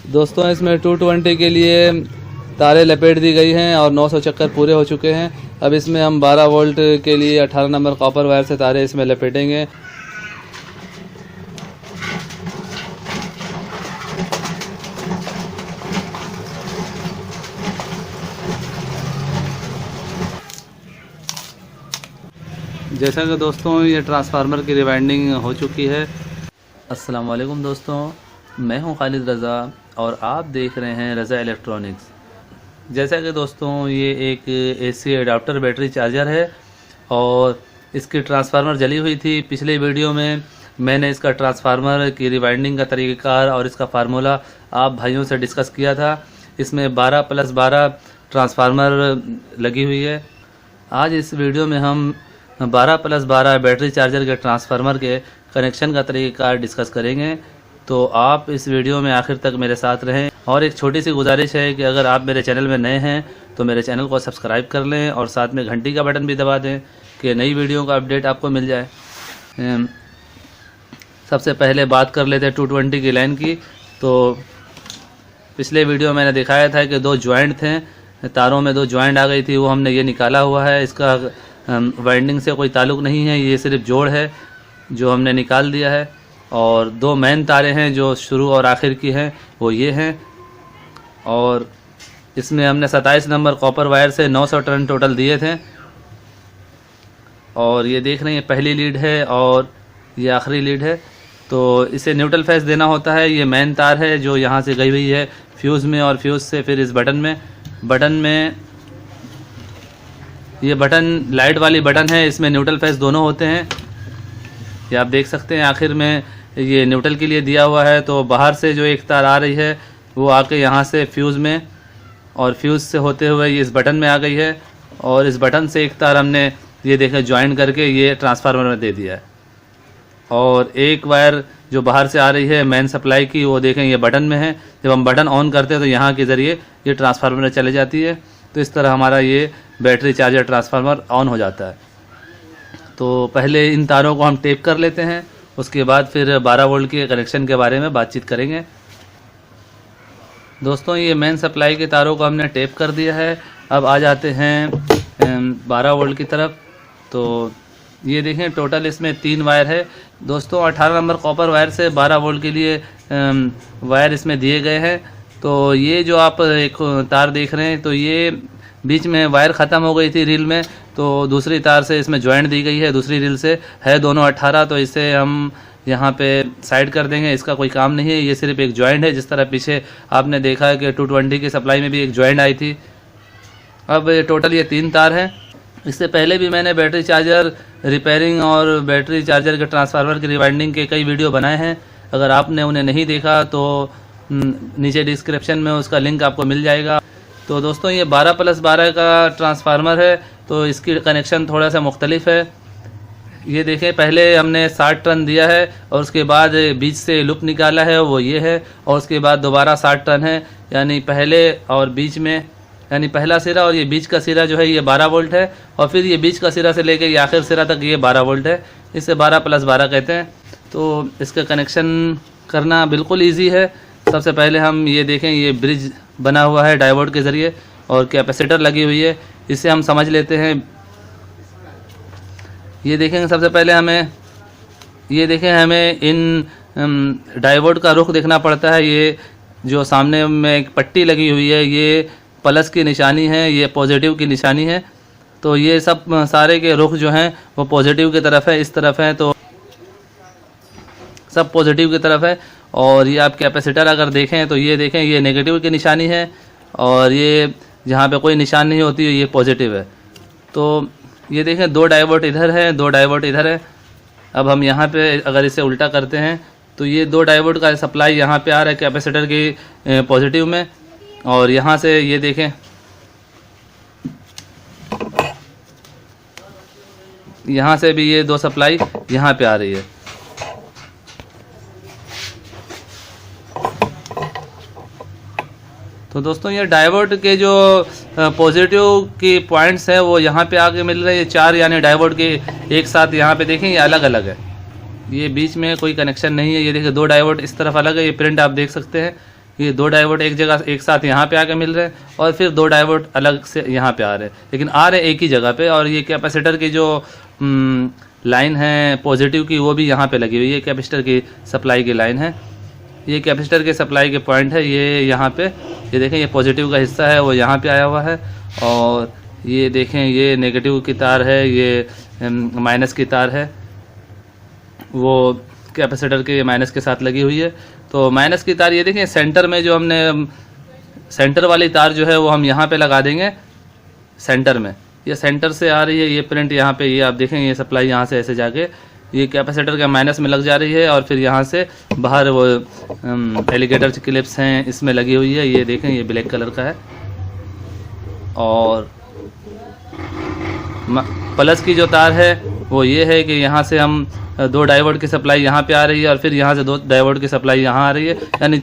दोस्तों इसमें 220 के लिए तारे लपेट दी गई हैं और 900 चक्कर पूरे हो चुके हैं। अब इसमें हम 12 वोल्ट के लिए 18 नंबर कॉपर वायर से तारे इसमें लपेटेंगे। जैसा कि दोस्तों ये ट्रांसफार्मर की रिवाइंडिंग हो चुकी है। अस्सलाम वालेकुम दोस्तों, मैं हूं खालिद रज़ा और आप देख रहे हैं रज़ा इलेक्ट्रॉनिक्स। जैसा कि दोस्तों ये एक AC अडाप्टर बैटरी चार्जर है और इसकी ट्रांसफार्मर जली हुई थी। पिछले वीडियो में मैंने इसका ट्रांसफार्मर की रिवाइंडिंग का तरीक़ाकार और इसका फार्मूला आप भाइयों से डिस्कस किया था। इसमें 12+12 ट्रांसफार्मर लगी हुई है। आज इस वीडियो में हम 12+12 बैटरी चार्जर के ट्रांसफार्मर के कनेक्शन का तरीक़ाकार डिस्कस करेंगे, तो आप इस वीडियो में आखिर तक मेरे साथ रहें। और एक छोटी सी गुजारिश है कि अगर आप मेरे चैनल में नए हैं तो मेरे चैनल को सब्सक्राइब कर लें और साथ में घंटी का बटन भी दबा दें कि नई वीडियो का अपडेट आपको मिल जाए। सबसे पहले बात कर लेते हैं 220 की लाइन की। तो पिछले वीडियो मैंने दिखाया था कि 2 जॉइंट थे, तारों में 2 जॉइंट आ गई थी, वो हमने ये निकाला हुआ है। इसका वाइंडिंग से कोई ताल्लुक़ नहीं है, ये सिर्फ जोड़ है जो हमने निकाल दिया है। और 2 मेन तारे हैं जो शुरू और आखिर की हैं, वो ये हैं। और इसमें हमने 27 नंबर कॉपर वायर से 900 टर्न टोटल दिए थे। और ये देख रहे हैं पहली लीड है और ये आखिरी लीड है। तो इसे न्यूट्रल फेस देना होता है। ये मेन तार है जो यहाँ से गई हुई है फ्यूज़ में और फ्यूज़ से फिर इस बटन में ये बटन लाइट वाली बटन है, इसमें न्यूट्रल फेस दोनों होते हैं। ये आप देख सकते हैं आखिर में ये न्यूट्रल के लिए दिया हुआ है। तो बाहर से जो एक तार आ रही है वो आके यहाँ से फ्यूज़ में और फ्यूज़ से होते हुए ये इस बटन में आ गई है। और इस बटन से एक तार हमने ये देखें ज्वाइन करके ये ट्रांसफार्मर में दे दिया है। और एक वायर जो बाहर से आ रही है मेन सप्लाई की, वो देखें ये बटन में है। जब हम बटन ऑन करते हैं तो यहाँ के ज़रिए ये ट्रांसफार्मर में चले जाती है। तो इस तरह हमारा ये बैटरी चार्जर ट्रांसफार्मर ऑन हो जाता है। तो पहले इन तारों को हम टेप कर लेते हैं, उसके बाद फिर 12 वोल्ट के कनेक्शन के बारे में बातचीत करेंगे। दोस्तों ये मेन सप्लाई के तारों को हमने टेप कर दिया है। अब आ जाते हैं 12 वोल्ट की तरफ। तो ये देखें टोटल इसमें 3 वायर है दोस्तों। 18 नंबर कॉपर वायर से 12 वोल्ट के लिए वायर इसमें दिए गए हैं। तो ये जो आप एक तार देख रहे हैं, तो ये बीच में वायर ख़त्म हो गई थी रील में, तो दूसरी तार से इसमें जॉइंट दी गई है दूसरी रील से, है दोनों 18। तो इसे हम यहाँ पे साइड कर देंगे, इसका कोई काम नहीं है। ये सिर्फ एक जॉइंट है, जिस तरह पीछे आपने देखा है कि 220 की सप्लाई में भी एक जॉइंट आई थी। अब टोटल ये 3 तार हैं। इससे पहले भी मैंने बैटरी चार्जर रिपेयरिंग और बैटरी चार्जर के ट्रांसफार्मर की रिवाइंडिंग के कई वीडियो बनाए हैं। अगर आपने उन्हें नहीं देखा तो नीचे डिस्क्रिप्शन में उसका लिंक आपको मिल जाएगा। तो दोस्तों ये 12+12 का ट्रांसफार्मर है, तो इसकी कनेक्शन थोड़ा सा मुख्तलिफ है। ये देखें पहले हमने 60 टन दिया है और उसके बाद बीच से लूप निकाला है, वो ये है। और उसके बाद दोबारा 60 टन है, यानी पहले और बीच में, यानी पहला सिरा और ये बीच का सिरा जो है ये 12 वोल्ट है। और फिर ये बीच का सिरा से लेकर ये आखिर सिरा तक ये 12 वोल्ट है। इसे 12+12 कहते हैं। तो इसका कनेक्शन करना बिल्कुल ईजी है। सबसे पहले हम ये देखें ये ब्रिज बना हुआ है डायोड के ज़रिए और कैपेसिटर लगी हुई है, इसे हम समझ लेते हैं। ये देखेंगे सबसे पहले हमें इन डायोड का रुख देखना पड़ता है। ये जो सामने में एक पट्टी लगी हुई है ये प्लस की निशानी है, ये पॉजिटिव की निशानी है। तो ये सब सारे के रुख जो हैं वो पॉजिटिव की तरफ है, इस तरफ है, तो सब पॉजिटिव की तरफ है। और ये आप कैपेसिटर अगर देखें तो ये देखें ये नेगेटिव की निशानी है और ये जहाँ पे कोई निशान नहीं होती है ये पॉजिटिव है। तो ये देखें 2 डायोड इधर है, 2 डायोड इधर है। अब हम यहाँ पे अगर इसे उल्टा करते हैं तो ये 2 डायोड का सप्लाई यहाँ पे आ रहा है कैपेसिटर की पॉजिटिव में। और यहाँ से ये देखें यहाँ से भी ये 2 सप्लाई यहाँ पे आ रही है। तो दोस्तों ये डायोड के जो पॉजिटिव की पॉइंट्स हैं वो यहाँ पे आके मिल रहे हैं। 4 यानी डायोड के एक साथ यहाँ पे देखें ये अलग अलग है, ये बीच में कोई कनेक्शन नहीं है। ये देखिए 2 डायोड इस तरफ अलग है, ये प्रिंट आप देख सकते हैं। ये 2 डायोड एक जगह एक साथ यहाँ पे आके मिल रहे हैं और फिर 2 डायोड अलग से यहाँ पे आ रहे हैं, लेकिन आ रहे एक ही जगह पे। और ये कैपेसिटर की जो लाइन है पॉजिटिव की वो भी यहाँ पे लगी हुई है, कैपेसिटर की सप्लाई की लाइन है। ये कैपेसिटर के सप्लाई के पॉइंट है, ये यहाँ पे, ये देखें ये पॉजिटिव का हिस्सा है वो यहाँ पे आया हुआ है, और ये देखें ये नेगेटिव की तार है, ये माइनस की तार है, वो कैपेसिटर के माइनस के साथ लगी हुई है। तो माइनस की तार ये देखें सेंटर में, जो हमने सेंटर वाली तार जो है वो हम यहाँ पे लगा देंगे सेंटर में। ये सेंटर से आ रही है, ये प्रिंट यहाँ पे, ये आप देखें ये सप्लाई यहाँ से ऐसे जाके ये कैपेसिटर के माइनस में लग जा रही है, और फिर यहाँ से बाहर वो एलिगेटर क्लिप्स हैं इसमें लगी हुई है। ये देखें ये ब्लैक कलर का है। और प्लस की जो तार है वो ये है कि यहाँ से हम 2 डायोड की सप्लाई यहाँ पे आ रही है, और फिर यहाँ से 2 डायोड की सप्लाई यहाँ आ रही है, यानी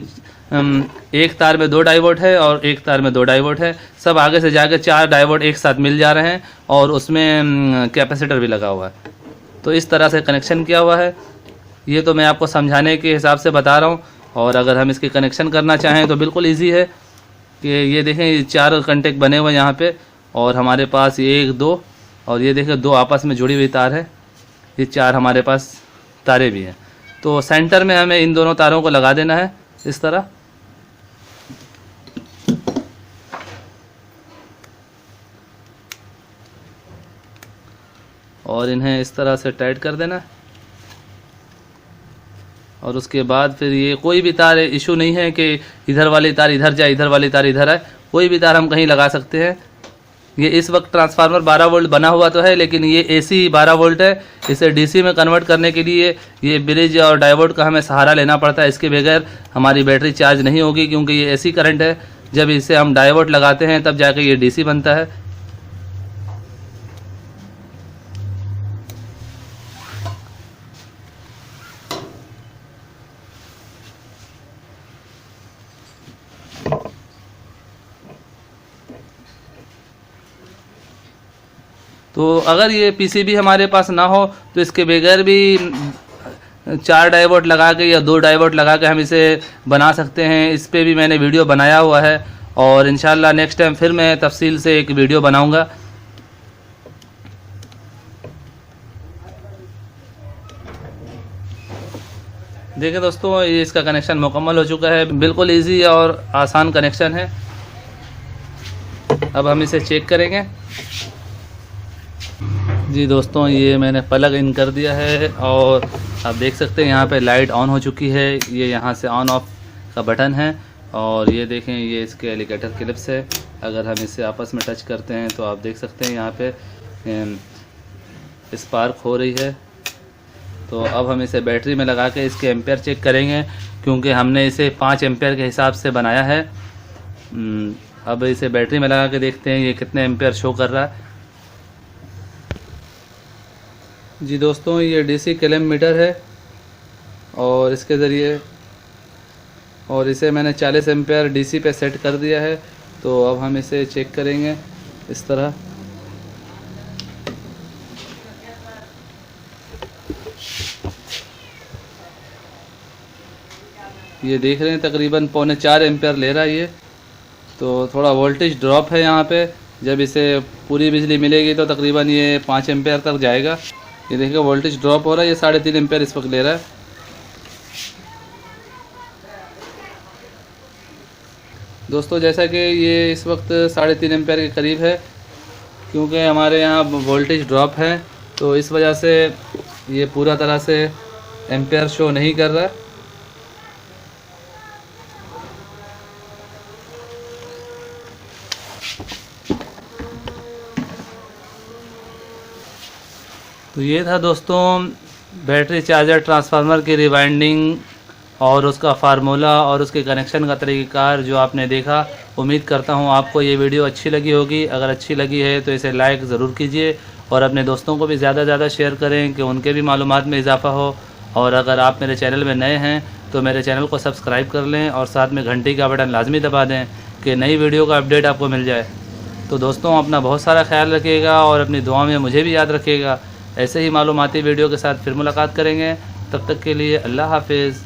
एक तार में 2 डायोड है और एक तार में 2 डायोड है। सब आगे से जाके 4 डायोड एक साथ मिल जा रहे हैं, और उसमें कैपेसिटर भी लगा हुआ है। तो इस तरह से कनेक्शन किया हुआ है। ये तो मैं आपको समझाने के हिसाब से बता रहा हूँ, और अगर हम इसके कनेक्शन करना चाहें तो बिल्कुल ईजी है कि ये देखें ये 4 कॉन्टेक्ट बने हुए हैं यहाँ पे, और हमारे पास 1 2 और ये देखें 2 आपस में जुड़ी हुई तार है, ये 4 हमारे पास तारें भी हैं। तो सेंटर में हमें इन दोनों तारों को लगा देना है इस तरह। और इन्हें इस तरह से टाइट कर देना, और उसके बाद फिर ये कोई भी तार इशू नहीं है कि इधर वाली तार इधर जाए इधर वाली तार इधर आए, कोई भी तार हम कहीं लगा सकते हैं। ये इस वक्त ट्रांसफार्मर 12 वोल्ट बना हुआ तो है, लेकिन ये एसी 12 वोल्ट है। इसे डीसी में कन्वर्ट करने के लिए ये ब्रिज और डायोड का हमें सहारा लेना पड़ता है, इसके बगैर हमारी बैटरी चार्ज नहीं होगी, क्योंकि ये एसी करंट है। जब इसे हम डायोड लगाते हैं तब जाके ये डीसी बनता है। तो अगर ये पीसीबी हमारे पास ना हो तो इसके बगैर भी 4 डायोड लगा के या 2 डायोड लगा के हम इसे बना सकते हैं। इस पे भी मैंने वीडियो बनाया हुआ है, और इंशाल्लाह नेक्स्ट टाइम फिर मैं तफसील से एक वीडियो बनाऊंगा। देखिए दोस्तों, ये इसका कनेक्शन मुकम्मल हो चुका है, बिल्कुल इजी और आसान कनेक्शन है। अब हम इसे चेक करेंगे। जी दोस्तों, ये मैंने प्लग इन कर दिया है, और आप देख सकते हैं यहाँ पे लाइट ऑन हो चुकी है। ये यहाँ से ऑन ऑफ का बटन है, और ये देखें ये इसके एलिगेटर क्लिप्स है। अगर हम इसे आपस में टच करते हैं तो आप देख सकते हैं यहाँ पे स्पार्क हो रही है। तो अब हम इसे बैटरी में लगा के इसके एम्पेयर चेक करेंगे, क्योंकि हमने इसे 5 एम्पेयर के हिसाब से बनाया है। अब इसे बैटरी में लगा के देखते हैं ये कितने एम्पेयर शो कर रहा है। जी दोस्तों, ये डीसी कलम मीटर है, और इसके ज़रिए, और इसे मैंने 40 एम्पेयर डीसी पे सेट कर दिया है। तो अब हम इसे चेक करेंगे इस तरह। ये देख रहे हैं तकरीबन 3.25 एम्पेयर ले रहा है ये। तो थोड़ा वोल्टेज ड्रॉप है यहाँ पे। जब इसे पूरी बिजली मिलेगी तो तकरीबन ये 5 एम्पेयर तक जाएगा। ये देखिए वोल्टेज ड्रॉप हो रहा है, ये 3.5 एम्पेयर इस वक्त ले रहा है। दोस्तों, जैसा कि ये इस वक्त 3.5 एम्पेयर के करीब है, क्योंकि हमारे यहाँ वोल्टेज ड्रॉप है, तो इस वजह से ये पूरा तरह से एम्पेयर शो नहीं कर रहा। तो ये था दोस्तों बैटरी चार्जर ट्रांसफार्मर की रिवाइंडिंग और उसका फार्मूला और उसके कनेक्शन का तरीक़ाकार जो आपने देखा। उम्मीद करता हूँ आपको ये वीडियो अच्छी लगी होगी। अगर अच्छी लगी है तो इसे लाइक ज़रूर कीजिए और अपने दोस्तों को भी ज़्यादा से ज़्यादा शेयर करें कि उनके भी मालूमात में इजाफ़ा हो। और अगर आप मेरे चैनल में नए हैं तो मेरे चैनल को सब्सक्राइब कर लें और साथ में घंटी का बटन लाजमी दबा दें कि नई वीडियो का अपडेट आपको मिल जाए। तो दोस्तों, अपना बहुत सारा ख्याल रखिएगा और अपनी दुआ में मुझे भी याद रखिएगा। ऐसे ही मालूमाती वीडियो के साथ फिर मुलाकात करेंगे। तब तक के लिए अल्लाह हाफिज़।